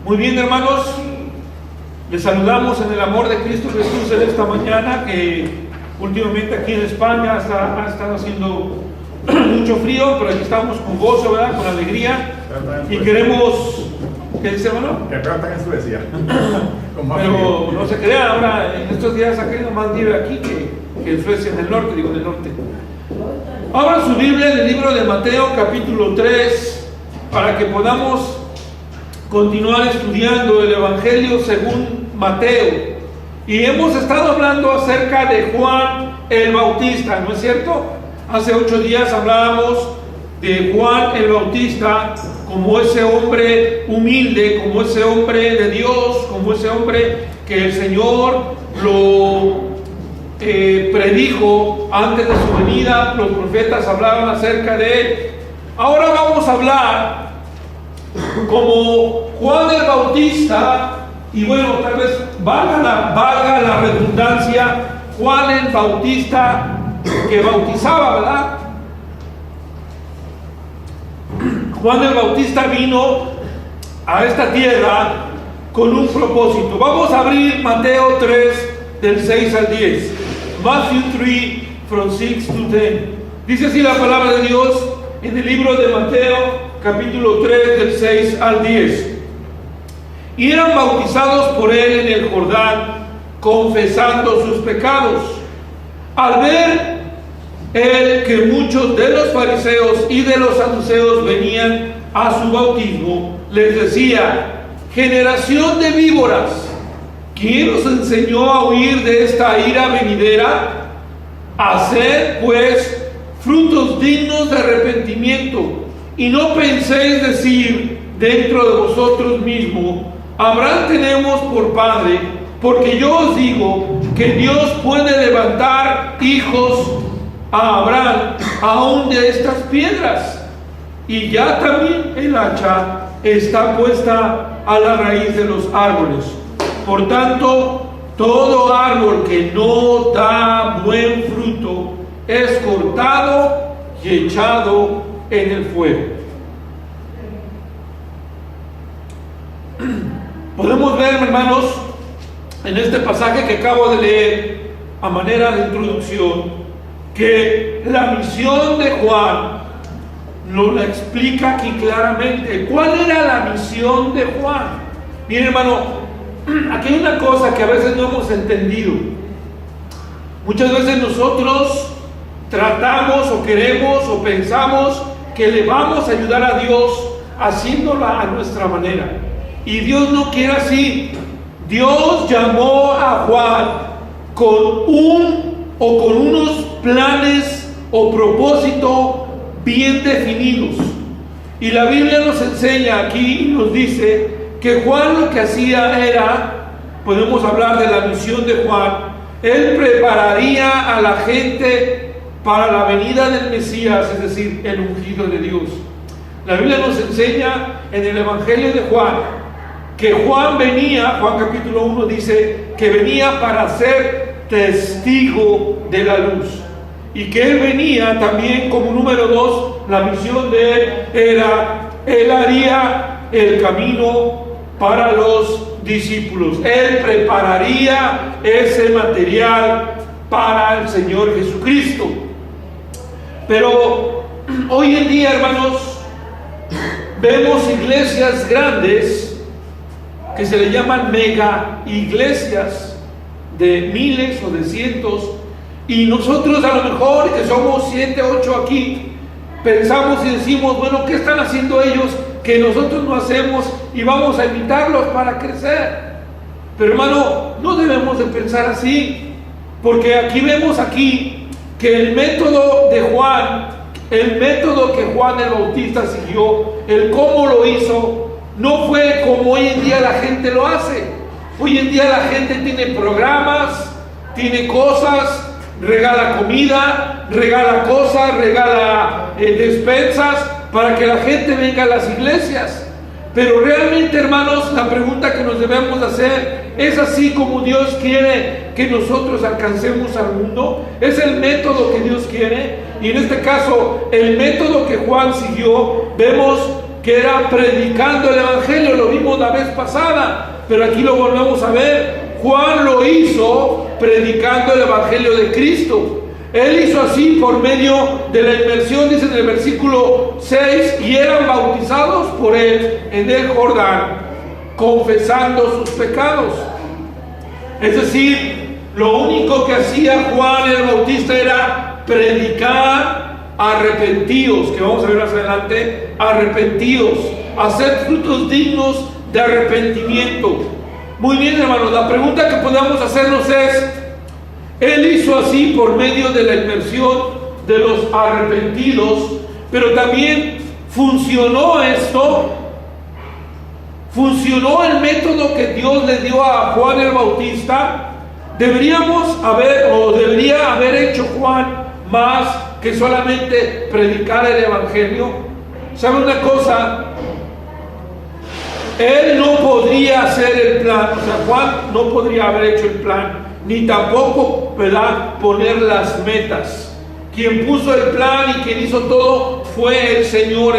Muy bien, hermanos, les saludamos en el amor de Cristo Jesús en esta mañana, que últimamente aquí en España ha estado haciendo mucho frío, pero aquí estamos con gozo, ¿verdad? Con alegría, y queremos... ¿Qué dice, hermano? Que peor está en Suecia. Pero no se crea, ahora en estos días aquí nomás vive aquí que en Suecia, en el norte, digo en el norte. Abran su Biblia en el libro de Mateo capítulo 3 para que podamos continuar estudiando el Evangelio según Mateo. Y hemos estado hablando acerca de Juan el Bautista, ¿no es cierto? Hace 8 días hablábamos de Juan el Bautista como ese hombre humilde, como ese hombre de Dios, como ese hombre que el Señor lo predijo antes de su venida. Los profetas hablaban acerca de él. Ahora vamos a hablar como Juan el Bautista, y bueno, tal vez valga la redundancia, Juan el Bautista que bautizaba, ¿verdad? Juan el Bautista vino a esta tierra con un propósito. Vamos a abrir Mateo 3 del 6 al 10. Matthew 3 from 6 to 10. Dice así la palabra de Dios en el libro de Mateo capítulo 3 del 6 al 10. Y eran bautizados por él en el Jordán, confesando sus pecados. Al ver él que muchos de los fariseos y de los saduceos venían a su bautismo, les decía: generación de víboras, ¿quién os enseñó a huir de esta ira venidera? Haced pues frutos dignos de arrepentimiento, y no penséis decir dentro de vosotros mismos: Abraham tenemos por padre, porque yo os digo que Dios puede levantar hijos a Abraham aún de estas piedras. Y ya también el hacha está puesta a la raíz de los árboles. Por tanto, todo árbol que no da buen fruto es cortado y echado en el fuego. Podemos ver, hermanos, en este pasaje que acabo de leer a manera de introducción, que la misión de Juan nos la explica aquí claramente. ¿Cuál era la misión de Juan? Miren, hermano, aquí hay una cosa que a veces no hemos entendido. Muchas veces nosotros tratamos o queremos o pensamos que le vamos a ayudar a Dios haciéndola a nuestra manera. Y Dios no quiere así. Dios llamó a Juan con unos planes o propósito bien definidos. Y la Biblia nos enseña aquí y nos dice que Juan lo que hacía era, podemos hablar de la misión de Juan, él prepararía a la gente para la venida del Mesías, es decir, el ungido de Dios. La Biblia nos enseña en el Evangelio de Juan que Juan venía, Juan capítulo 1 dice que venía para ser testigo de la luz, y que él venía también como número 2, la misión de él era, él haría el camino para los discípulos, él prepararía ese material para el Señor Jesucristo. Pero hoy en día, hermanos, vemos iglesias grandes que se le llaman mega iglesias, de miles o de cientos, y nosotros a lo mejor, que somos 7, 8 aquí, pensamos y decimos: bueno, ¿qué están haciendo ellos que nosotros no hacemos? Y vamos a imitarlos para crecer. Pero, hermano, no debemos de pensar así, porque aquí vemos que el método de Juan, el método que Juan el Bautista siguió, el cómo lo hizo, no fue como hoy en día la gente lo hace. Hoy en día la gente tiene programas, tiene cosas, regala comida, regala cosas, regala despensas para que la gente venga a las iglesias. Pero realmente, hermanos, la pregunta que nos debemos hacer es: así como Dios quiere que nosotros alcancemos al mundo, es el método que Dios quiere. Y en este caso, el método que Juan siguió, vemos que era predicando el Evangelio. Lo vimos la vez pasada, pero aquí lo volvemos a ver. Juan lo hizo predicando el Evangelio de Cristo. Él hizo así por medio de la inmersión, dice en el versículo 6, y eran bautizados por él en el Jordán, confesando sus pecados. Es decir, lo único que hacía Juan el Bautista era predicar: arrepentidos, que vamos a ver más adelante, arrepentidos, hacer frutos dignos de arrepentimiento. Muy bien, hermanos, la pregunta que podemos hacernos es: él hizo así por medio de la inmersión de los arrepentidos, pero también funcionó esto, funcionó el método que Dios le dio a Juan el Bautista. Debería haber hecho Juan más que solamente predicar el Evangelio. ¿Sabe una cosa? Él no podría hacer el plan, o sea, Juan no podría haber hecho el plan, ni tampoco, ¿verdad?, poner las metas. Quien puso el plan y quien hizo todo fue el Señor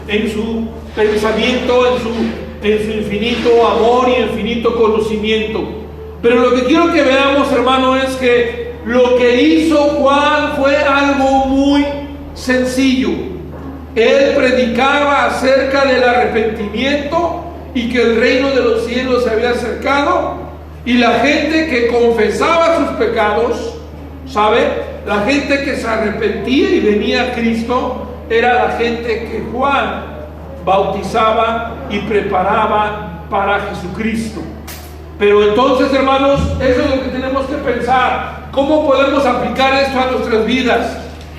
en su pensamiento, en su infinito amor y infinito conocimiento. Pero lo que quiero que veamos, hermano, es que lo que hizo Juan fue algo muy sencillo. Él predicaba acerca del arrepentimiento y que el reino de los cielos se había acercado, y la gente que confesaba sus pecados, ¿sabe? La gente que se arrepentía y venía a Cristo era la gente que Juan bautizaba y preparaba para Jesucristo. Pero entonces, hermanos, eso es lo que tenemos que pensar. ¿Cómo podemos aplicar esto a nuestras vidas?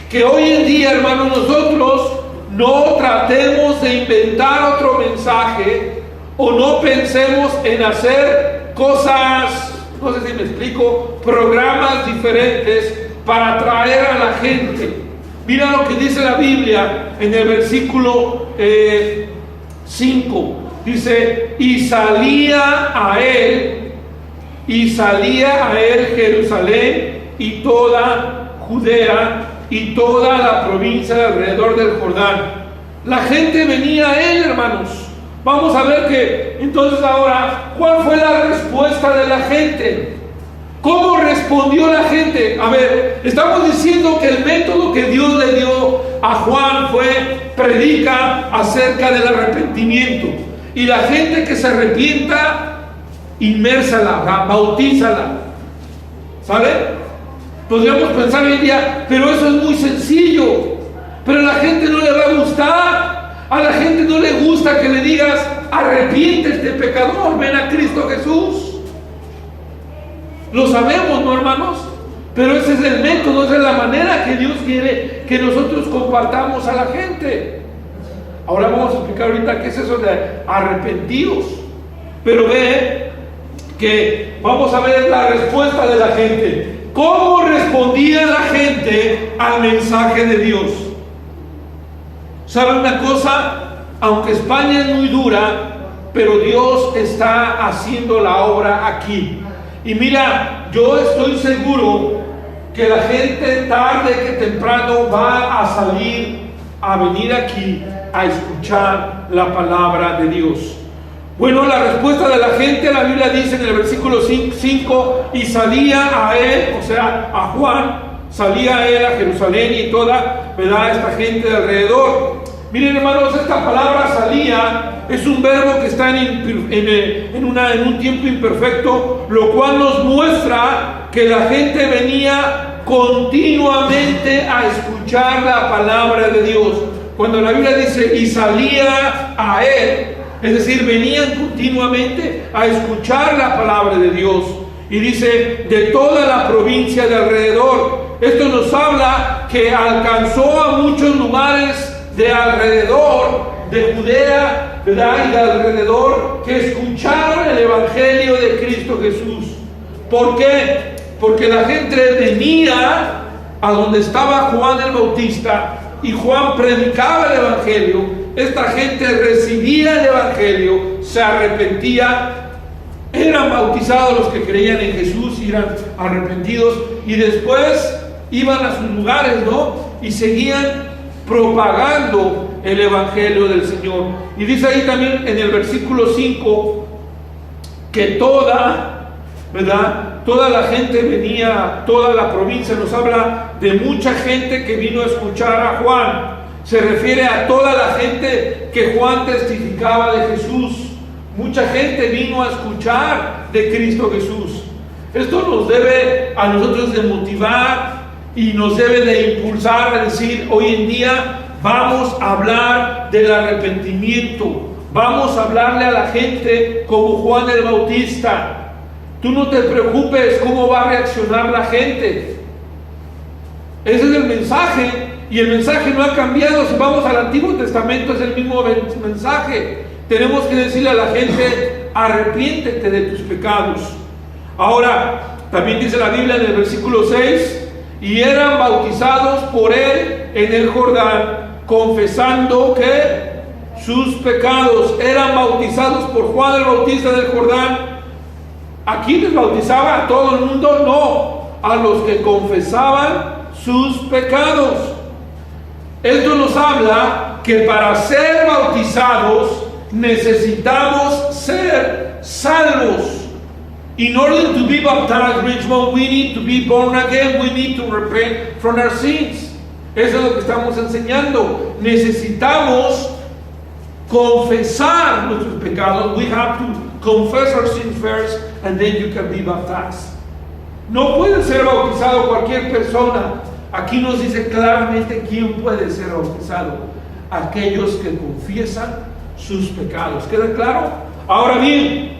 Que hoy en día, hermanos, nosotros no tratemos de inventar otro mensaje, o no pensemos en hacer cosas, no sé si me explico, programas diferentes para atraer a la gente. Mira lo que dice la Biblia en el versículo 5. Dice: y salía a él Jerusalén y toda Judea y toda la provincia de alrededor del Jordán. La gente venía a él, hermanos. Vamos a ver que entonces ahora, ¿cuál fue la respuesta de la gente? ¿Cómo respondió la gente? A ver, estamos diciendo que el método que Dios le dio a Juan fue: predica acerca del arrepentimiento. Y la gente que se arrepienta, inmérsala, bautízala. ¿Sabe? Podríamos pensar hoy en día, pero eso es muy sencillo. Pero a la gente no le va a gustar. A la gente no le gusta que le digas: arrepiéntete, pecador, ven a Cristo Jesús. Lo sabemos, ¿no, hermanos? Pero ese es el método, esa es la manera que Dios quiere que nosotros compartamos a la gente. Ahora vamos a explicar ahorita qué es eso de arrepentidos. Pero ve que vamos a ver la respuesta de la gente. ¿Cómo respondía la gente al mensaje de Dios? ¿Saben una cosa? Aunque España es muy dura, pero Dios está haciendo la obra aquí. Y mira, yo estoy seguro que la gente tarde que temprano va a salir a venir aquí a escuchar la palabra de Dios. Bueno, la respuesta de la gente, la Biblia dice en el versículo 5: y salía a él, o sea, a Juan, salía a él a Jerusalén y toda, ¿verdad?, esta gente de alrededor. Miren, hermanos, esta palabra salía es un verbo que está en un tiempo imperfecto, lo cual nos muestra que la gente venía continuamente a escuchar la palabra de Dios. Cuando la Biblia dice: y salía a él, es decir, venían continuamente a escuchar la palabra de Dios. Y dice: de toda la provincia de alrededor. Esto nos habla que alcanzó a muchos lugares de alrededor de Judea, ¿verdad?, y de alrededor, que escucharon el Evangelio de Cristo Jesús. ¿Por qué? Porque la gente venía a donde estaba Juan el Bautista y Juan predicaba el Evangelio. Esta gente recibía el Evangelio, se arrepentía, eran bautizados los que creían en Jesús y eran arrepentidos, y después iban a sus lugares, ¿no?, y seguían propagando el Evangelio del Señor. Y dice ahí también en el versículo 5 que toda la gente venía, toda la provincia. Nos habla de mucha gente que vino a escuchar a Juan. Se refiere a toda la gente que Juan testificaba de Jesús. Mucha gente vino a escuchar de Cristo Jesús. Esto nos debe a nosotros de motivar y nos debe de impulsar a decir: hoy en día vamos a hablar del arrepentimiento, vamos a hablarle a la gente como Juan el Bautista. Tú no te preocupes cómo va a reaccionar la gente. Ese es el mensaje, y el mensaje no ha cambiado. Si vamos al Antiguo Testamento es el mismo mensaje. Tenemos que decirle a la gente: arrepiéntete de tus pecados. Ahora, también dice la Biblia en el versículo 6: y eran bautizados por él en el Jordán, confesando que sus pecados. Eran bautizados por Juan el Bautista del Jordán. ¿A quiénes bautizaba? ¿A todo el mundo? No, a los que confesaban sus pecados. Esto nos habla que para ser bautizados necesitamos ser salvos. In order to be baptized, Richmond, we need to be born again. We need to repent from our sins. Eso es lo que estamos enseñando. Necesitamos confesar nuestros pecados. We have to confess our sins first, and then you can be baptized. No puede ser bautizado cualquier persona. Aquí nos dice claramente quién puede ser bautizado: aquellos que confiesan sus pecados. ¿Queda claro? Ahora bien,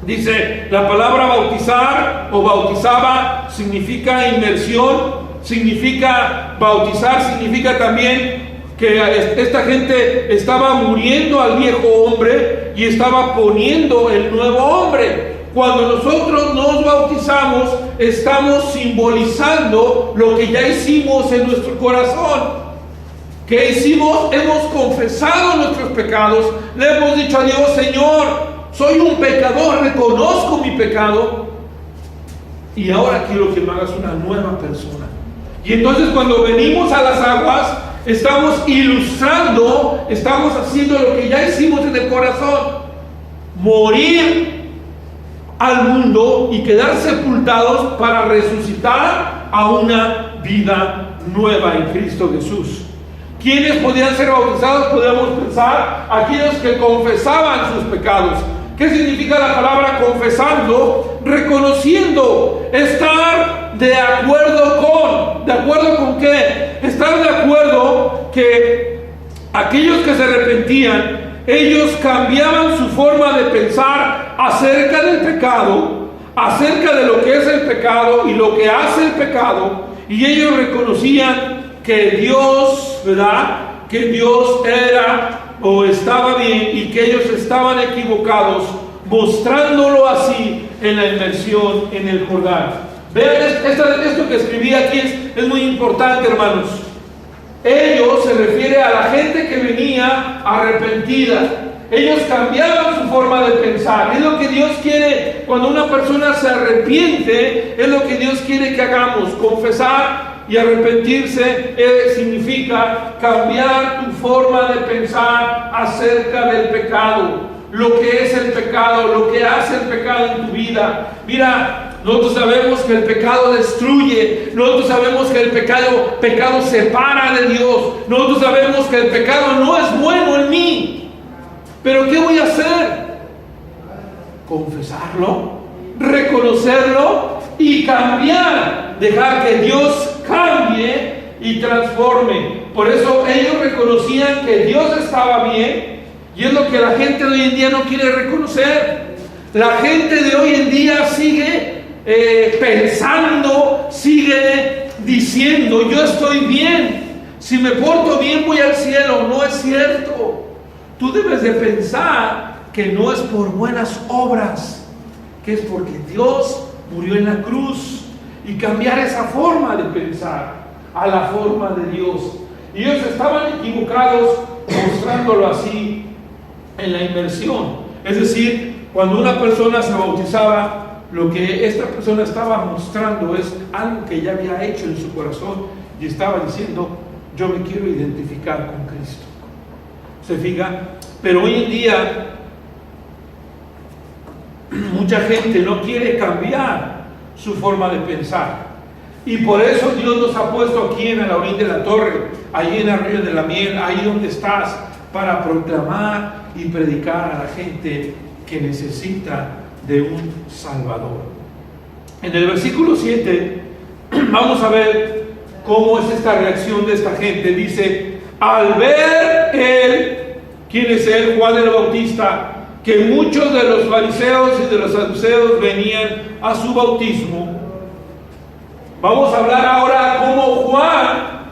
dice la palabra bautizar o bautizaba significa inmersión, significa bautizar, significa también que esta gente estaba muriendo al viejo hombre y estaba poniendo el nuevo hombre. Cuando nosotros nos bautizamos, estamos simbolizando lo que ya hicimos en nuestro corazón. ¿Qué hicimos? Hemos confesado nuestros pecados, le hemos dicho a Dios: Señor, soy un pecador, reconozco mi pecado y ahora quiero que me hagas una nueva persona. Y entonces cuando venimos a las aguas, estamos ilustrando, estamos haciendo lo que ya hicimos en el corazón: morir al mundo y quedar sepultados para resucitar a una vida nueva en Cristo Jesús. ¿Quiénes podían ser bautizados? Podríamos pensar aquellos que confesaban sus pecados. ¿Qué significa la palabra confesando? Reconociendo, estar de acuerdo con. ¿De acuerdo con qué? Estar de acuerdo que aquellos que se arrepentían, ellos cambiaban su forma de pensar acerca del pecado, acerca de lo que es el pecado y lo que hace el pecado, y ellos reconocían que Dios, ¿verdad?, que Dios era o estaba bien y que ellos estaban equivocados, mostrándolo así en la inmersión en el Jordán. Vean, esto que escribí aquí es muy importante, hermanos. Ellos se refiere a la gente que venía arrepentida. Ellos cambiaban su forma de pensar. Es lo que Dios quiere cuando una persona se arrepiente. Es lo que Dios quiere que hagamos. Confesar y arrepentirse significa cambiar tu forma de pensar acerca del pecado. Lo que es el pecado, lo que hace el pecado en tu vida. Mira, nosotros sabemos que el pecado destruye. Nosotros sabemos que el pecado separa de Dios. Nosotros sabemos que el pecado no es bueno en mí. Pero ¿qué voy a hacer? Confesarlo, reconocerlo y cambiar. Dejar que Dios cambie y transforme. Por eso ellos reconocían que Dios estaba bien, y es lo que la gente de hoy en día no quiere reconocer. La gente de hoy en día sigue pensando, sigue diciendo: yo estoy bien, si me porto bien voy al cielo. No es cierto. Tú debes de pensar que no es por buenas obras, que es porque Dios murió en la cruz, y cambiar esa forma de pensar a la forma de Dios. Y ellos estaban equivocados mostrándolo así en la inmersión. Es decir, cuando una persona se bautizaba, lo que esta persona estaba mostrando es algo que ya había hecho en su corazón y estaba diciendo: yo me quiero identificar con Cristo. ¿Se fija? Pero hoy en día mucha gente no quiere cambiar su forma de pensar. Y por eso Dios nos ha puesto aquí en la orilla de la torre, allí en el río de la miel, ahí donde estás, para proclamar y predicar a la gente que necesita de un Salvador. En el versículo 7 vamos a ver cómo es esta reacción de esta gente. Dice: al ver él, ¿quién es él? Juan el Bautista, que muchos de los fariseos y de los saduceos venían a su bautismo. Vamos a hablar ahora cómo Juan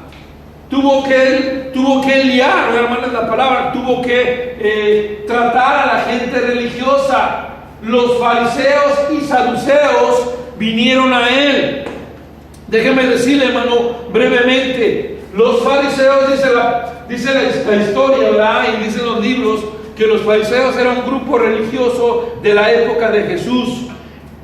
tuvo que liar, hermanos, la palabra, tuvo que tratar a la gente religiosa. Los fariseos y saduceos vinieron a él. Déjeme decirle, hermano, brevemente. Los fariseos, dice la historia, ¿verdad? Y dicen los libros que los fariseos eran un grupo religioso de la época de Jesús.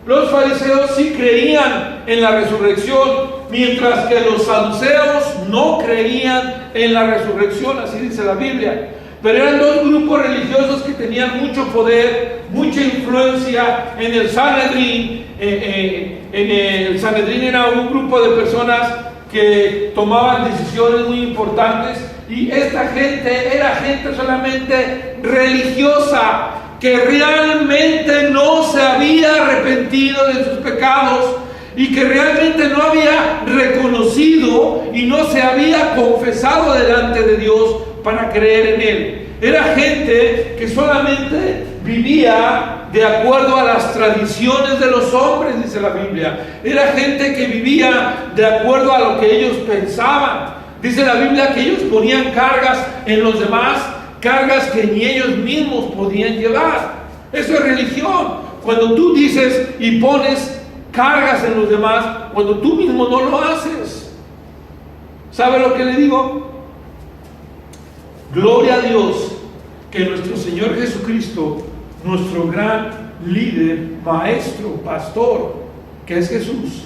Los fariseos sí creían en la resurrección, mientras que los saduceos no creían en la resurrección, así dice la Biblia. Pero eran dos grupos religiosos que tenían mucho poder, mucha influencia en el Sanedrín. En el Sanedrín era un grupo de personas que tomaban decisiones muy importantes, y esta gente era gente solamente religiosa, que realmente no se había arrepentido de sus pecados y que realmente no había reconocido y no se había confesado delante de Dios para creer en Él. Era gente que solamente vivía de acuerdo a las tradiciones de los hombres, dice la Biblia. Era gente que vivía de acuerdo a lo que ellos pensaban. Dice la Biblia que ellos ponían cargas en los demás, cargas que ni ellos mismos podían llevar. Eso es religión. Cuando tú dices y pones cargas en los demás, cuando tú mismo no lo haces. ¿Sabe lo que le digo? Gloria a Dios que nuestro Señor Jesucristo, nuestro gran líder, maestro, pastor, que es Jesús,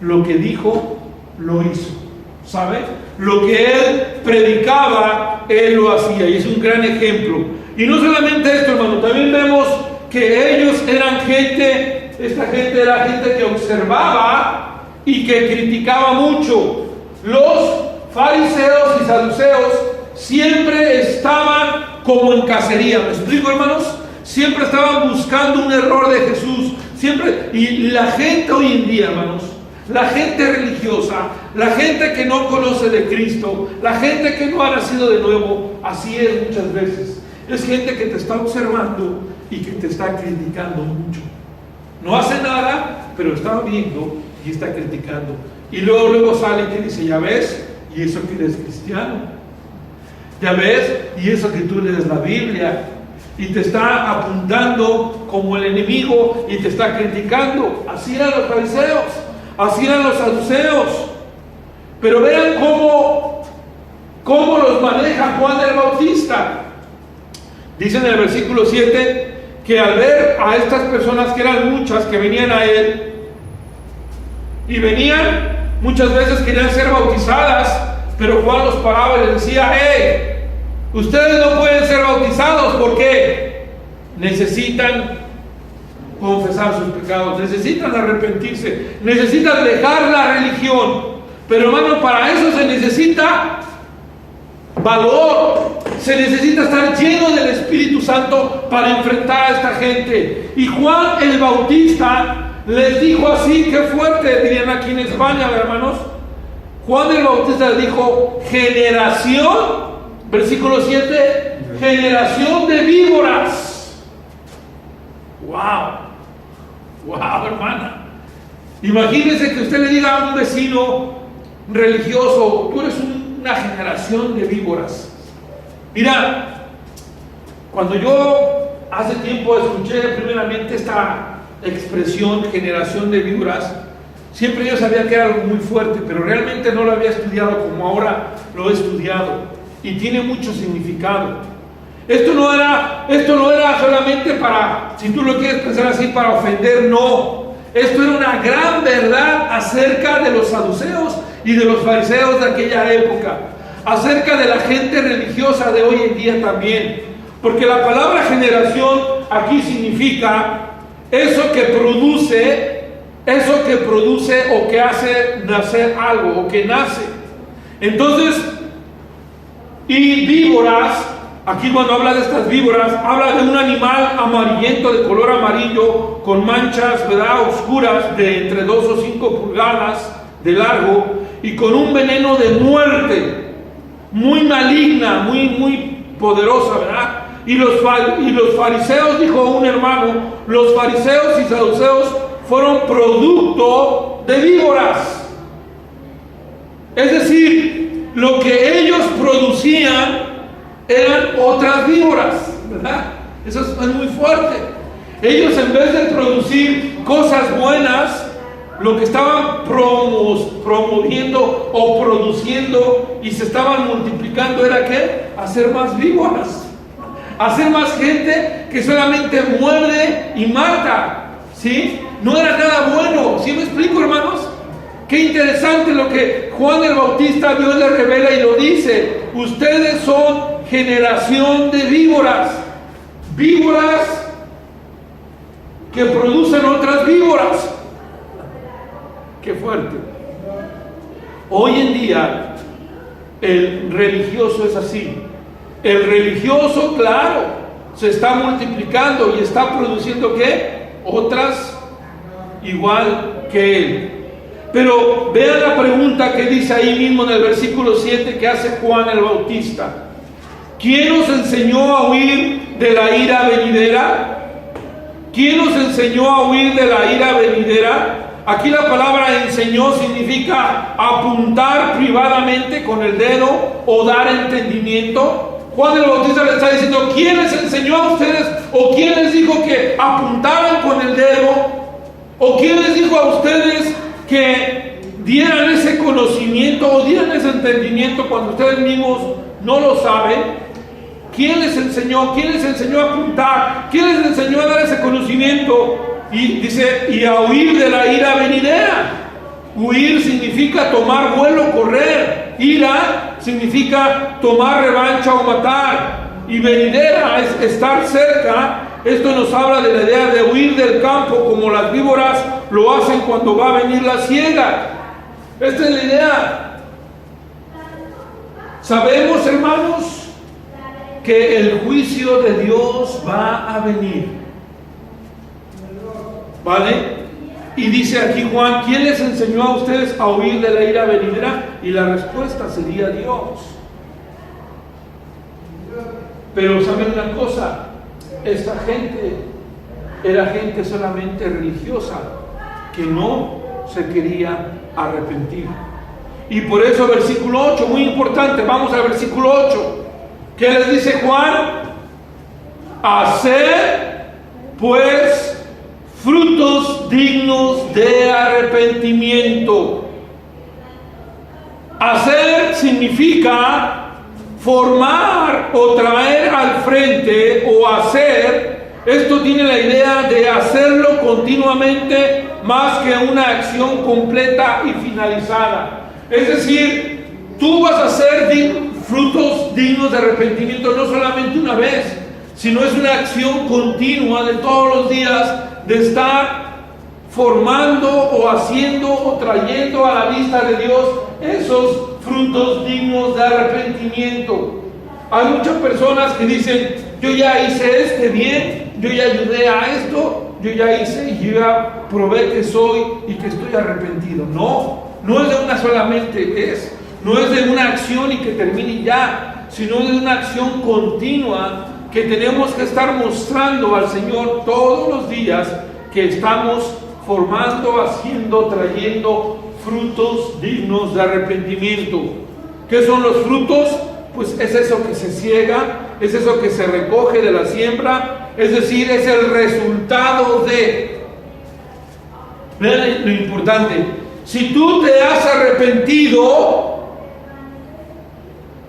lo que dijo, lo hizo. ¿Sabe? Lo que Él predicaba, Él lo hacía, y es un gran ejemplo. Y no solamente esto, hermano, también vemos que ellos eran gente, esta gente era gente que observaba y que criticaba mucho. Los fariseos y saduceos siempre estaban como en cacería. ¿Me explico, hermanos? Siempre estaban buscando un error de Jesús. Siempre. Y la gente hoy en día, hermanos, la gente religiosa, la gente que no conoce de Cristo, la gente que no ha nacido de nuevo, así es muchas veces. Es gente que te está observando y que te está criticando mucho. No hace nada, pero está viendo y está criticando. Y luego sale y te dice: ya ves, y eso que eres cristiano. Ya ves, y eso que tú lees la Biblia. Y te está apuntando como el enemigo y te está criticando. Así eran los fariseos. Así eran los saduceos. Pero vean cómo los maneja Juan el Bautista. Dice en el versículo 7 que al ver a estas personas, que eran muchas, que venían a él, y venían, muchas veces querían ser bautizadas, pero Juan los paraba y les decía: hey, ustedes no pueden ser bautizados porque necesitan confesar sus pecados, necesitan arrepentirse, necesitan dejar la religión. Pero hermano, para eso se necesita valor, se necesita estar lleno del Espíritu Santo para enfrentar a esta gente. Y Juan el Bautista les dijo así: qué fuerte, dirían aquí en España, hermanos. Juan el Bautista les dijo: generación, versículo 7, generación de víboras. Wow. Wow, hermana. Imagínese que usted le diga a un vecino religioso: tú eres una generación de víboras. Mira, cuando yo hace tiempo escuché primeramente esta expresión, generación de víboras, siempre yo sabía que era algo muy fuerte, pero realmente no lo había estudiado como ahora lo he estudiado, y tiene mucho significado. Esto no era solamente para, si tú lo quieres pensar así, para ofender, no. Esto era una gran verdad acerca de los saduceos y de los fariseos de aquella época. acerca de la gente religiosa de hoy en día también. Porque la palabra generación aquí significa eso que produce o que hace nacer algo, o que nace. Entonces, y víboras, aquí cuando habla de estas víboras, habla de un animal amarillento, de color amarillo, con manchas, ¿verdad?, oscuras, de entre 2 o 5 pulgadas de largo, y con un veneno de muerte, muy maligna, muy poderosa, ¿verdad? Y los fariseos, dijo un hermano, los fariseos y saduceos fueron producto de víboras. Es decir, lo que ellos producían eran otras víboras, ¿verdad? Eso es muy fuerte. Ellos, en vez de producir cosas buenas, lo que estaban promoviendo o produciendo y se estaban multiplicando era ¿qué? Hacer más víboras, hacer más gente que solamente muerde y mata, ¿sí? No era nada bueno. ¿Sí me explico, hermanos? Qué interesante lo que Juan el Bautista, Dios le revela y lo dice: ustedes son generación de víboras, víboras que producen otras víboras. Qué fuerte. Hoy en día el religioso es así. El religioso, claro, se está multiplicando y está produciendo ¿qué? Otras igual que él. Pero vean la pregunta que dice ahí mismo en el versículo 7 que hace Juan el Bautista: ¿quién os enseñó a huir de la ira venidera? ¿Quién os enseñó a huir de la ira venidera? Aquí la palabra enseñó significa apuntar privadamente con el dedo o dar entendimiento. Juan el Bautista le está diciendo: ¿quién les enseñó a ustedes? ¿O quién les dijo que apuntaran con el dedo? ¿O quién les dijo a ustedes que dieran ese conocimiento o dieran ese entendimiento cuando ustedes mismos no lo saben? ¿Quién les enseñó? ¿Quién les enseñó a apuntar? ¿Quién les enseñó a dar ese conocimiento? Y dice, y a huir de la ira venidera. Huir significa tomar vuelo, correr. Ira significa tomar revancha o matar. Y venidera es estar cerca. Esto nos habla de la idea de huir del campo, como las víboras lo hacen cuando va a venir la siega. Esta es la idea. Sabemos, hermanos, que el juicio de Dios va a venir, ¿vale? Y dice aquí Juan: ¿quién les enseñó a ustedes a huir de la ira venidera? Y la respuesta sería Dios. Pero ¿saben una cosa? Esta gente era gente solamente religiosa que no se quería arrepentir. Y por eso versículo 8, muy importante, vamos al versículo 8. ¿Qué les dice Juan? Hacer pues frutos dignos de arrepentimiento. Hacer significa formar o traer al frente, o hacer. Esto tiene la idea de hacerlo continuamente, más que una acción completa y finalizada. Es decir, tú vas a hacer frutos dignos de arrepentimiento no solamente una vez, sino es una acción continua de todos los días, de estar formando o haciendo o trayendo a la vista de Dios esos frutos dignos de arrepentimiento. Hay muchas personas que dicen: yo ya hice bien, yo ya ayudé a esto, yo ya hice y yo ya probé que soy y que estoy arrepentido. No es de una solamente vez, no es de una acción y que termine ya, sino de una acción continua que tenemos que estar mostrando al Señor todos los días que estamos formando, haciendo, trayendo frutos dignos de arrepentimiento. ¿Qué son los frutos? Pues es eso que se ciega, es eso que se recoge de la siembra, es decir, es el resultado de... Vean lo importante: si tú te has arrepentido,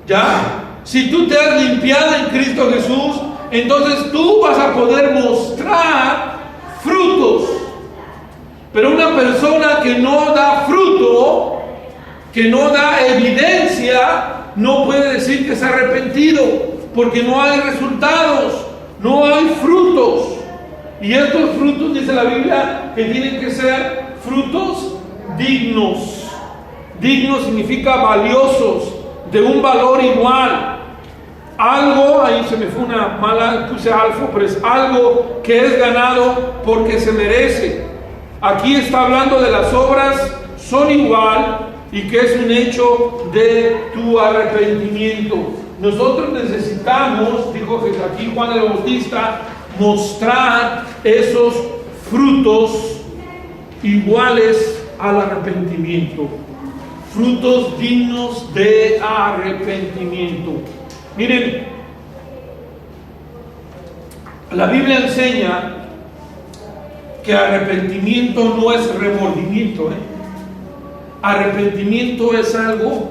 ya, si tú te has limpiado en Cristo Jesús, entonces tú vas a poder mostrar frutos. Pero una persona que no da fruto, que no da evidencia, no puede decir que se ha arrepentido, porque no hay resultados, no hay frutos. Y estos frutos, dice la Biblia, que tienen que ser frutos dignos. Dignos significa valiosos, de un valor igual. Algo, ahí se me fue una mala, puse alfo, pero es algo que es ganado porque se merece. Aquí está hablando de las obras, son igual, y que es un hecho de tu arrepentimiento. Nosotros necesitamos, dijo aquí Juan el Bautista, mostrar esos frutos iguales al arrepentimiento, frutos dignos de arrepentimiento. Miren, la Biblia enseña que arrepentimiento no es remordimiento, Arrepentimiento es algo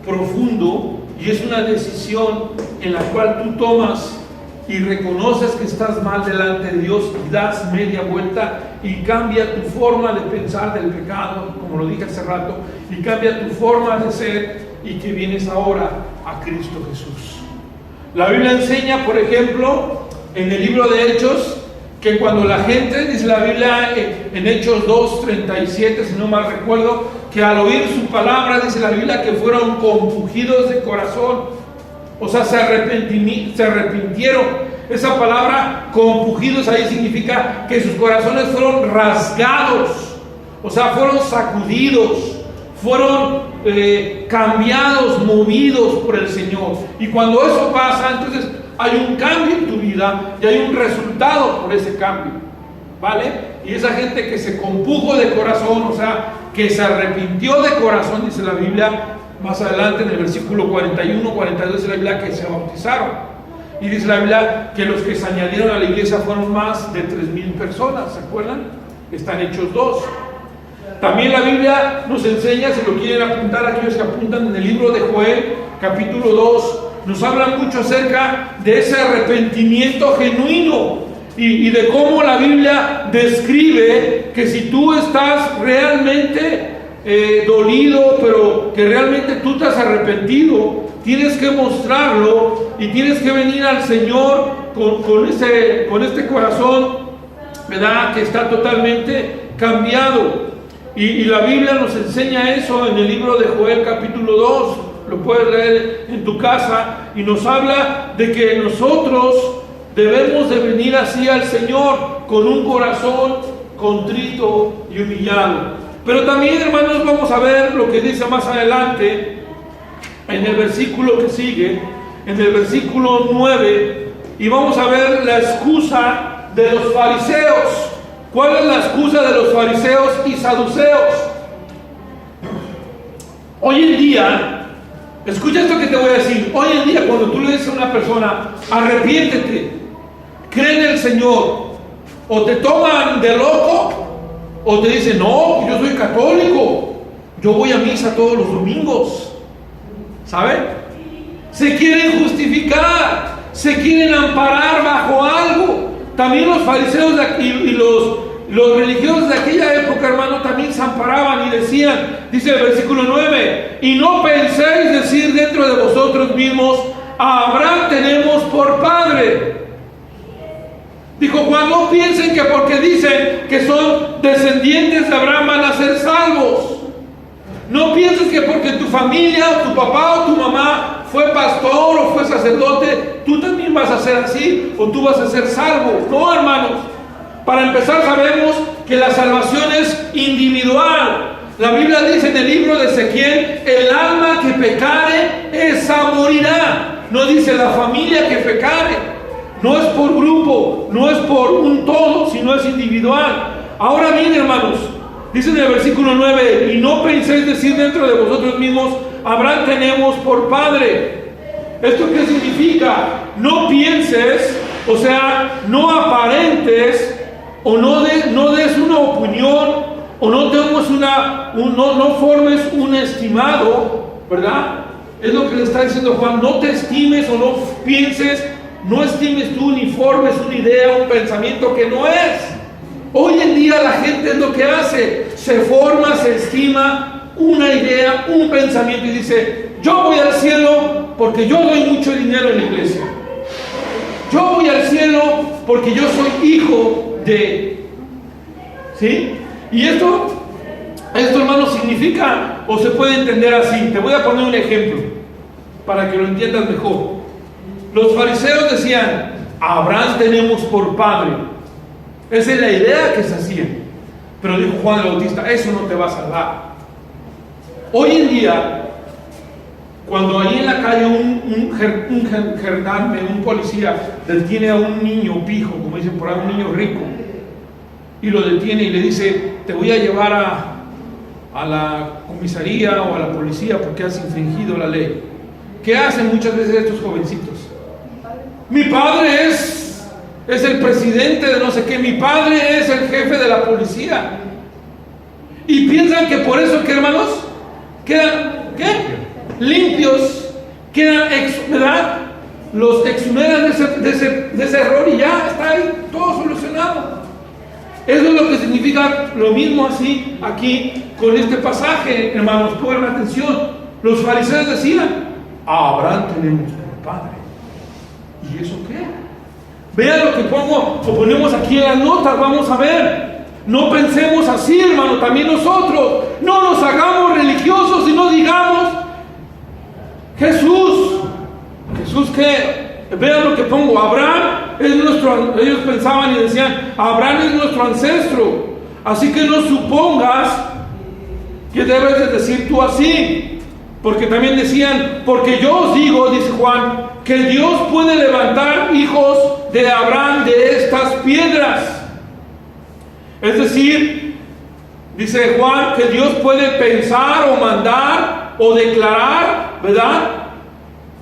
profundo y es una decisión en la cual tú tomas y reconoces que estás mal delante de Dios y das media vuelta y cambia tu forma de pensar del pecado, como lo dije hace rato, y cambia tu forma de ser, y que vienes ahora a Cristo Jesús. La Biblia enseña, por ejemplo, en el libro de Hechos, que cuando la gente, dice la Biblia en Hechos 2:37, si no mal recuerdo, que al oír su palabra, dice la Biblia, que fueron compungidos de corazón. O sea, se arrepintieron. Esa palabra compungidos ahí significa que sus corazones fueron rasgados, o sea, fueron sacudidos, fueron cambiados, movidos por el Señor. Y cuando eso pasa, entonces hay un cambio en tu vida y hay un resultado por ese cambio, ¿vale? Y esa gente que se compujo de corazón, o sea, que se arrepintió de corazón, dice la Biblia, más adelante en el versículo 41, 42 dice la Biblia que se bautizaron. Y dice la Biblia que los que se añadieron a la iglesia fueron más de 3,000 personas, ¿se acuerdan? Está en Hechos 2. También la Biblia nos enseña, si lo quieren apuntar, aquellos que apuntan en el libro de Joel, capítulo 2, nos habla mucho acerca de ese arrepentimiento genuino y de cómo la Biblia describe que si tú estás realmente dolido, pero que realmente tú te has arrepentido, tienes que mostrarlo y tienes que venir al Señor con este corazón, ¿verdad?, que está totalmente cambiado. Y la Biblia nos enseña eso en el libro de Joel capítulo 2, lo puedes leer en tu casa, y nos habla de que nosotros debemos de venir así al Señor con un corazón contrito y humillado. Pero también, hermanos, vamos a ver lo que dice más adelante en el versículo que sigue, en el versículo 9, y vamos a ver la excusa de los fariseos. ¿Cuál es la excusa de los fariseos y saduceos? Hoy en día, escucha esto que te voy a decir, hoy en día cuando tú le dices a una persona, arrepiéntete, cree en el Señor, o te toman de loco, o te dicen, no, yo soy católico, yo voy a misa todos los domingos, ¿saben? Se quieren justificar, se quieren amparar bajo algo. También los fariseos y los religiosos de aquella época, hermano, también se amparaban y decían, dice el versículo 9, y no penséis decir dentro de vosotros mismos, a Abraham tenemos por padre. Dijo Juan, no piensen que porque dicen que son descendientes de Abraham van a ser salvos. No pienses que porque tu familia, o tu papá o tu mamá fue pastor o fue sacerdote, tú también vas a ser así o tú vas a ser salvo. No, hermanos. Para empezar, sabemos que la salvación es individual. La Biblia dice en el libro de Ezequiel, el alma que pecare, esa morirá. No dice la familia que pecare. No es por grupo, no es por un todo, sino es individual. Ahora bien, hermanos, dice en el versículo 9, y no penséis decir dentro de vosotros mismos, Abraham tenemos por padre. ¿Esto qué significa? No pienses, o sea, no aparentes, o no des una opinión, o no tomes no formes un estimado, ¿verdad? Es lo que le está diciendo Juan, no te estimes o no pienses, no estimes tú ni formes una idea, un pensamiento que no es. Hoy en día la gente es lo que hace, se forma, se estima una idea, un pensamiento y dice, yo voy al cielo porque yo doy mucho dinero en la iglesia. Yo voy al cielo porque yo soy hijo de... ¿Sí? Y esto hermano, significa, o se puede entender así. Te voy a poner un ejemplo para que lo entiendas mejor. Los fariseos decían, a Abraham tenemos por padre. Esa es la idea que se hacía. Pero dijo Juan el Bautista, eso no te va a salvar. Hoy en día, cuando ahí en la calle un gendarme, un policía, detiene a un niño pijo, como dicen por ahí, un niño rico, y lo detiene y le dice, te voy a llevar a la comisaría o a la policía porque has infringido la ley. ¿Qué hacen muchas veces estos jovencitos? Mi padre es el presidente de no sé qué, mi padre es el jefe de la policía. Y piensan que por eso, ¿qué, hermanos? Quedan, ¿qué? Limpios, quedan, ¿verdad? Los exoneran de ese error y ya está ahí todo solucionado. Eso es lo que significa lo mismo así aquí con este pasaje, hermanos. Pongan atención. Los fariseos decían, a Abraham tenemos por padre. ¿Y eso qué? Vean lo que ponemos aquí en las notas, vamos a ver. No pensemos así, hermano, también nosotros. No nos hagamos religiosos y no digamos, Jesús ¿qué? Vean lo que pongo, Abraham es nuestro, ellos pensaban y decían, Abraham es nuestro ancestro, así que no supongas que debes de decir tú así, porque también decían, porque yo os digo, dice Juan, que Dios puede levantar hijos de Abraham de estas piedras. Es decir, dice Juan, que Dios puede pensar o mandar o declarar, ¿verdad?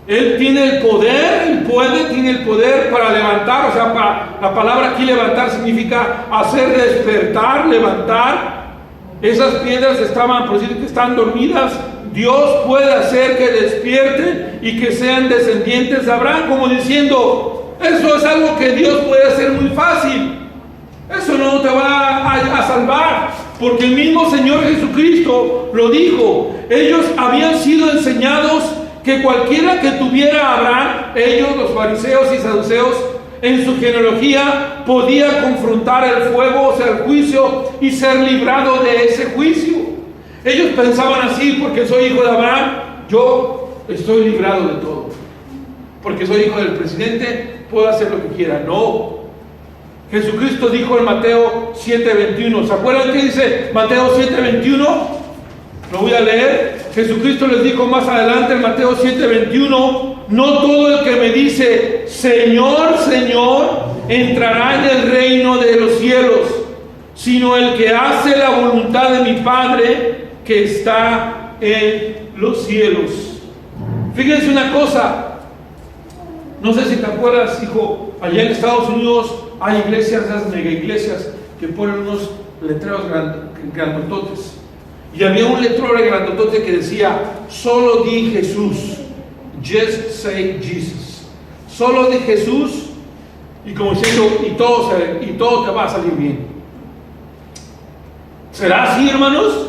Él tiene el poder, tiene el poder para levantar, o sea, la palabra aquí levantar significa hacer despertar, levantar. Esas piedras estaban, por decir que están dormidas, Dios puede hacer que despierten y que sean descendientes de Abraham, como diciendo, eso es algo que Dios puede hacer muy fácil. Eso no te va a salvar, porque el mismo Señor Jesucristo lo dijo. Ellos habían sido enseñados que cualquiera que tuviera a Abraham, ellos, los fariseos y saduceos, en su genealogía, podía confrontar el fuego, o sea, el juicio, y ser librado de ese juicio. Ellos pensaban así, porque soy hijo de Abraham, yo estoy librado de todo. Porque soy hijo del presidente, puedo hacer lo que quiera. No. Jesucristo dijo en Mateo 7:21. ¿Se acuerdan qué dice Mateo 7:21? Lo voy a leer. Jesucristo les dijo más adelante en Mateo 7:21, no todo el que me dice, Señor, Señor, entrará en el reino de los cielos, sino el que hace la voluntad de mi Padre que está en los cielos. Fíjense una cosa, no sé si te acuerdas, hijo, allá en Estados Unidos hay iglesias, esas mega iglesias, que ponen unos letreros grandototes. Y había un letrero grandotote que decía, solo di Jesús, just say Jesus. Solo di Jesús, y como diciendo, y todo te va a salir bien. ¿Será así, hermanos?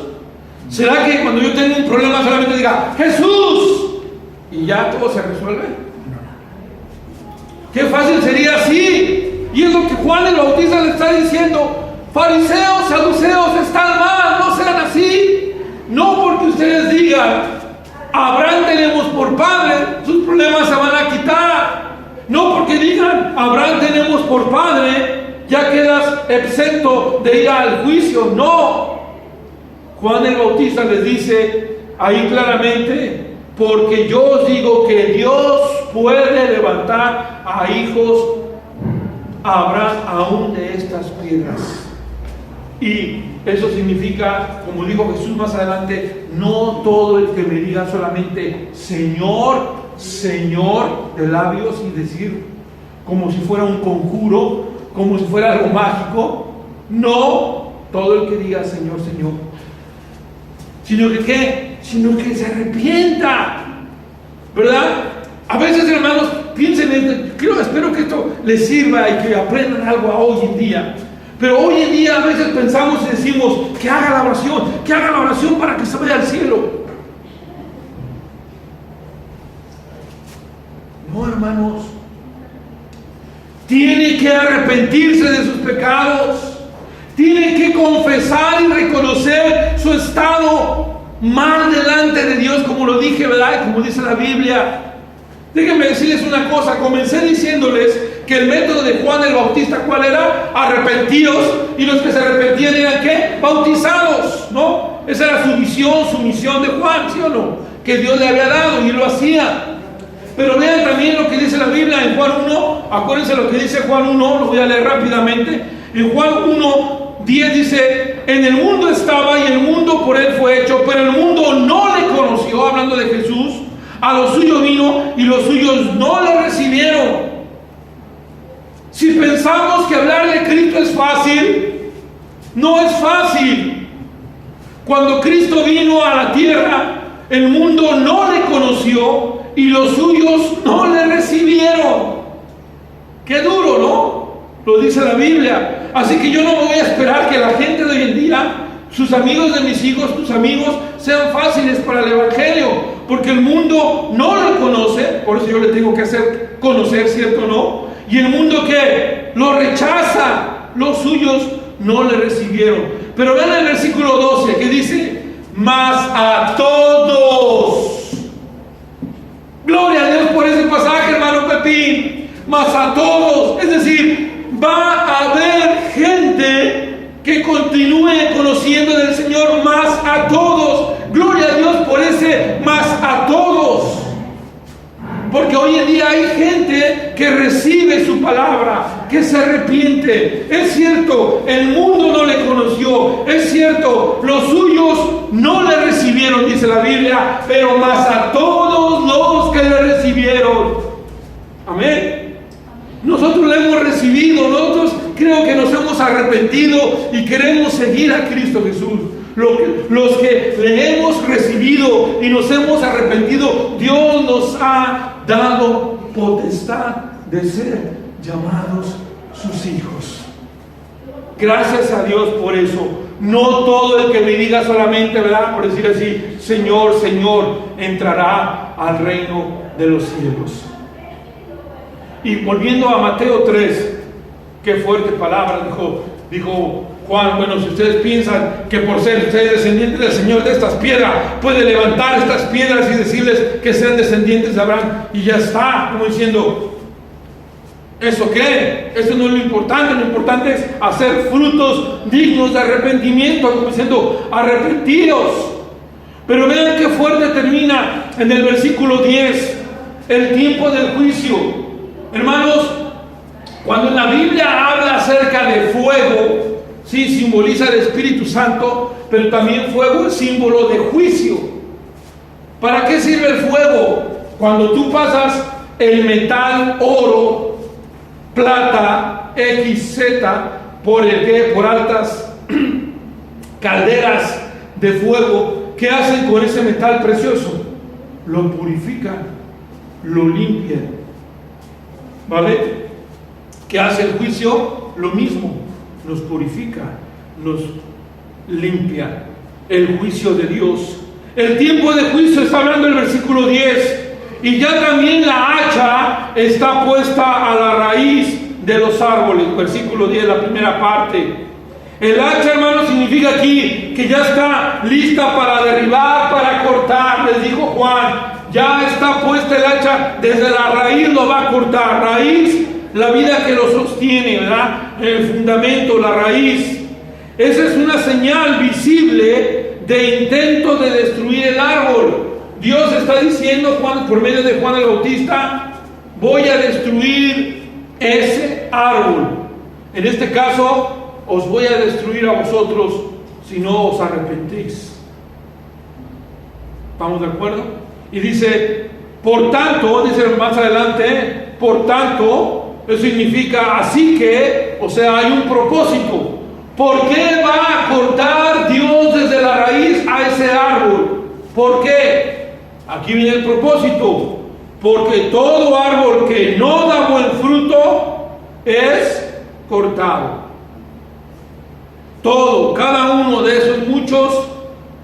¿Será que cuando yo tengo un problema solamente diga, Jesús, y ya todo se resuelve? Qué fácil sería así. Y es lo que Juan el Bautista le está diciendo. Fariseos, saduceos, están mal, no sean así. No porque ustedes digan, Abraham tenemos por padre, sus problemas se van a quitar. No porque digan, Abraham tenemos por padre, ya quedas exento de ir al juicio. No. Juan el Bautista les dice ahí claramente, porque yo os digo que Dios puede levantar a hijos a Abraham aún de estas piedras. Y eso significa, como dijo Jesús más adelante, no todo el que me diga solamente Señor, Señor de labios y decir como si fuera un conjuro, como si fuera algo mágico. No todo el que diga Señor, Señor, sino que ¿qué? Sino que se arrepienta, ¿verdad? A veces, hermanos, piensen en esto, espero que esto les sirva y que aprendan algo a hoy en día. Pero hoy en día a veces pensamos y decimos que haga la oración para que se vaya al cielo. No, hermanos. Tiene que arrepentirse de sus pecados. Tiene que confesar y reconocer su estado mal delante de Dios, como lo dije, ¿verdad? Como dice la Biblia. Déjenme decirles una cosa. Comencé diciéndoles que el método de Juan el Bautista, ¿cuál era? Arrepentidos. Y los que se arrepentían eran, ¿qué? Bautizados, ¿no? Esa era su misión de Juan, ¿sí o no? Que Dios le había dado y lo hacía. Pero vean también lo que dice la Biblia en Juan 1. Acuérdense lo que dice Juan 1, lo voy a leer rápidamente. En Juan 1:10 dice: en el mundo estaba y el mundo por él fue hecho, pero el mundo no le conoció, hablando de Jesús. A los suyos vino y los suyos no le recibieron. Si pensamos que hablar de Cristo es fácil, no es fácil. Cuando Cristo vino a la tierra, el mundo no le conoció y los suyos no le recibieron. Qué duro, ¿no? Lo dice la Biblia. Así que yo no voy a esperar que la gente de hoy en día, sus amigos de mis hijos, tus amigos, sean fáciles para el Evangelio, porque el mundo no lo conoce. Por eso yo le tengo que hacer conocer, ¿cierto o no? Y el mundo que lo rechaza, los suyos no le recibieron. Pero vean el versículo 12 que dice: mas a todos. Gloria a Dios por ese pasaje, hermano Pepín. Mas a todos. Es decir, va a haber gente que continúe conociendo del Señor, más a todos. Gloria a Dios por ese más a todos. Porque hoy en día hay gente que recibe su palabra, que se arrepiente. Es cierto, el mundo no le conoció. Es cierto, los suyos no le recibieron, dice la Biblia, pero más a todos los que le recibieron. Amén. Nosotros le hemos recibido, nosotros creo que nos hemos arrepentido y queremos seguir a Cristo Jesús. Los que le hemos recibido y nos hemos arrepentido, Dios nos ha dado potestad de ser llamados sus hijos. Gracias a Dios por eso. No todo el que me diga solamente, ¿verdad?, por decir así, Señor, Señor, entrará al reino de los cielos. Y volviendo a Mateo 3, qué fuerte palabra dijo Juan: bueno, si ustedes piensan que por ser ustedes descendientes del Señor, de estas piedras puede levantar estas piedras y decirles que sean descendientes de Abraham, y ya está, como diciendo, ¿eso qué? Eso no es lo importante es hacer frutos dignos de arrepentimiento, como diciendo, arrepentidos. Pero vean qué fuerte termina en el versículo 10, el tiempo del juicio. Hermanos, cuando en la Biblia habla acerca de fuego, sí, simboliza el Espíritu Santo, pero también fuego es símbolo de juicio. ¿Para qué sirve el fuego? Cuando tú pasas el metal, oro, plata, XZ, por altas calderas de fuego, ¿qué hacen con ese metal precioso? Lo purifican, lo limpian. ¿Vale? ¿Qué hace el juicio? Lo mismo, nos purifica, nos limpia. El juicio de Dios. El tiempo de juicio está hablando el versículo 10. Y ya también la hacha está puesta a la raíz de los árboles. Versículo 10, la primera parte. El hacha, hermano, significa aquí que ya está lista para derribar, para cortar. Les dijo Juan, ya está puesta el hacha, desde la raíz lo va a cortar. Raíz, la vida que lo sostiene, ¿verdad? El fundamento, la raíz. Esa es una señal visible de intento de destruir el árbol. Dios está diciendo, Juan, por medio de Juan el Bautista, voy a destruir ese árbol. En este caso, os voy a destruir a vosotros si no os arrepentís. ¿Estamos de acuerdo? Y dice, por tanto, dice más adelante, por tanto, eso significa así que, o sea, hay un propósito. ¿Por qué va a cortar Dios desde la raíz a ese árbol? ¿Por qué? Aquí viene el propósito. Porque todo árbol que no da buen fruto es cortado. Todo, cada uno de esos muchos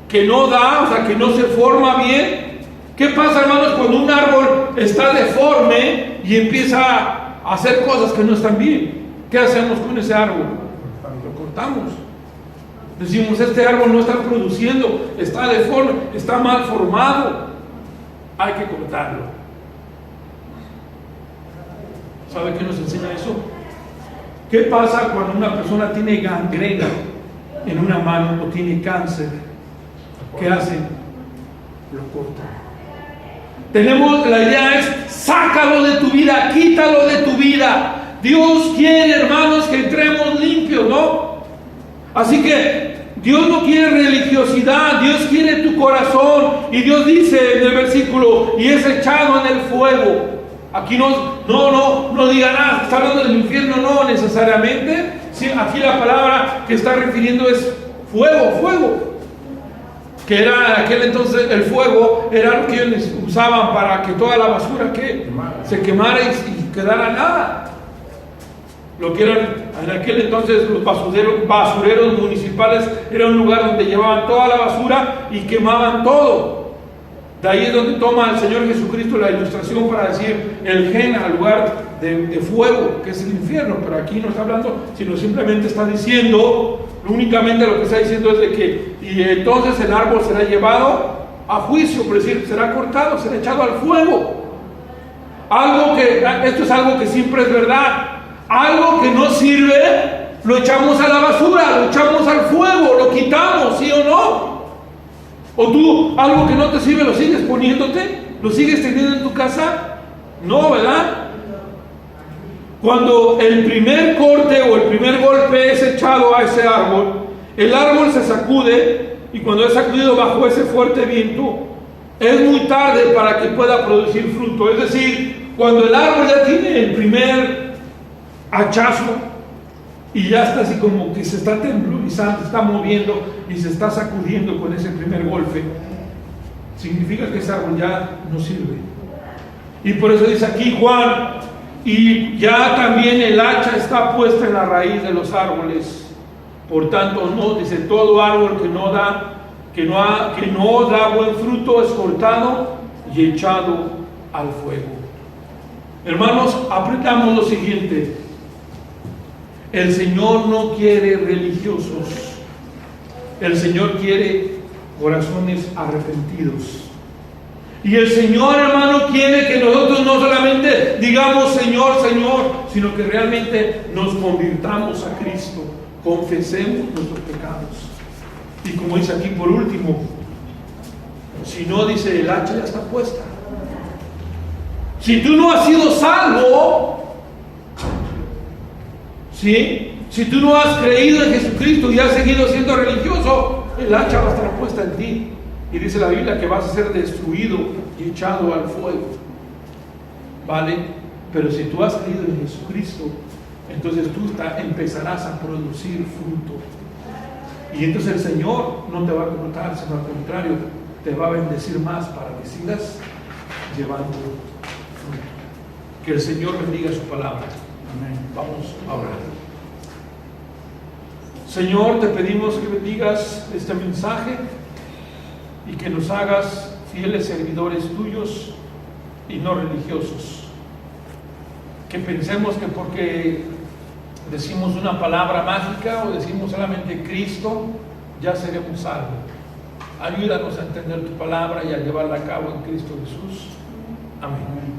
que no da, o sea, que no se forma bien, ¿Qué pasa, hermanos, cuando un árbol está deforme y empieza a hacer cosas que no están bien? ¿Qué hacemos con ese árbol? Lo cortamos. Decimos, este árbol no está produciendo, está deforme, está mal formado, hay que cortarlo. ¿Sabe qué nos enseña eso? ¿Qué pasa cuando una persona tiene gangrena en una mano o tiene cáncer? ¿Qué hacen? Lo cortan. Tenemos, la idea es, sácalo de tu vida, quítalo de tu vida. Dios quiere, hermanos, que entremos limpios, ¿no? Así que Dios no quiere religiosidad, Dios quiere tu corazón. Y Dios dice en el versículo, y es echado en el fuego. Aquí no digan, está hablando del infierno, no necesariamente. Sí, aquí la palabra que está refiriendo es fuego. Que era en aquel entonces el fuego, era lo que ellos usaban para que toda la basura que se quemara y quedara nada. Lo que eran en aquel entonces los basureros municipales, era un lugar donde llevaban toda la basura y quemaban todo. De ahí es donde toma el Señor Jesucristo la ilustración para decir el Gehenna, al lugar de fuego, que es el infierno. Pero aquí no está hablando, sino simplemente está diciendo, únicamente lo que está diciendo es de que, y entonces el árbol será llevado a juicio, por decir, será cortado, será echado al fuego. Esto es algo que siempre es verdad. Algo que no sirve, lo echamos a la basura, lo echamos al fuego, lo quitamos, ¿sí o no? O tú, algo que no te sirve, lo sigues poniéndote, lo sigues teniendo en tu casa. No, ¿verdad? Cuando el primer corte o el primer golpe es echado a ese árbol, el árbol se sacude, y cuando es sacudido bajo ese fuerte viento, es muy tarde para que pueda producir fruto. Es decir, cuando el árbol ya tiene el primer hachazo y ya está así como que se está temblorizando, se está moviendo y se está sacudiendo con ese primer golpe, significa que ese árbol ya no sirve. Y por eso dice aquí Juan, y ya también el hacha está puesta en la raíz de los árboles. Por tanto, no, dice, todo árbol que no da buen fruto es cortado y echado al fuego. Hermanos, aprendamos lo siguiente: el Señor no quiere religiosos, el Señor quiere corazones arrepentidos. Y el Señor, hermano, quiere que nosotros no solamente digamos Señor, Señor, sino que realmente nos convirtamos a Cristo, confesemos nuestros pecados. Y como dice aquí por último, si no, dice, el hacha ya está puesta. Si tú no has sido salvo, ¿sí? Si tú no has creído en Jesucristo y has seguido siendo religioso, el hacha va a estar puesta en ti. Y dice la Biblia que vas a ser destruido y echado al fuego. ¿Vale? Pero si tú has creído en Jesucristo, entonces tú empezarás a producir fruto. Y entonces el Señor no te va a cortar, sino al contrario, te va a bendecir más para que sigas llevando fruto. Que el Señor bendiga su palabra. Amén. Vamos a orar. Señor, te pedimos que bendigas este mensaje y que nos hagas fieles servidores tuyos y no religiosos. Que pensemos que porque decimos una palabra mágica o decimos solamente Cristo, ya seremos salvos. Ayúdanos a entender tu palabra y a llevarla a cabo en Cristo Jesús. Amén.